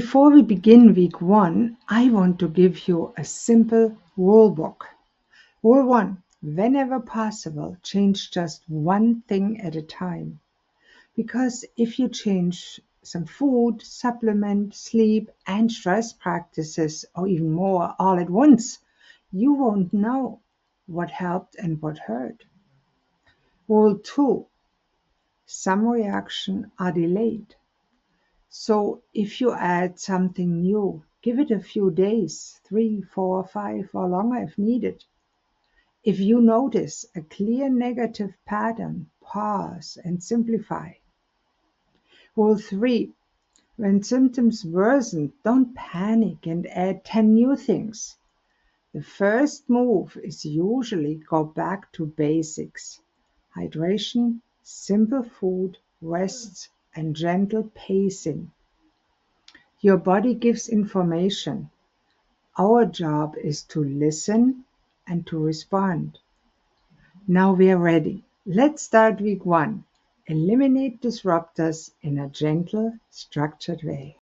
Before we begin week 1, I want to give you a simple rule book. Rule 1. Whenever possible, change just one thing at a time. Because if you change some food, supplement, sleep, and stress practices, or even more all at once, you won't know what helped and what hurt. Rule 2. Some reactions are delayed. So if you add something new, give it a few days, 3, 4, 5, or longer if needed. If you notice a clear negative pattern, pause and simplify. Rule 3. When symptoms worsen, don't panic and add 10 new things. The first move is usually go back to basics. Hydration, simple food, rest, and gentle pacing. Your body gives information. Our job is to listen and to respond. Now we are ready. Let's start week 1. Eliminate disruptors in a gentle, structured way.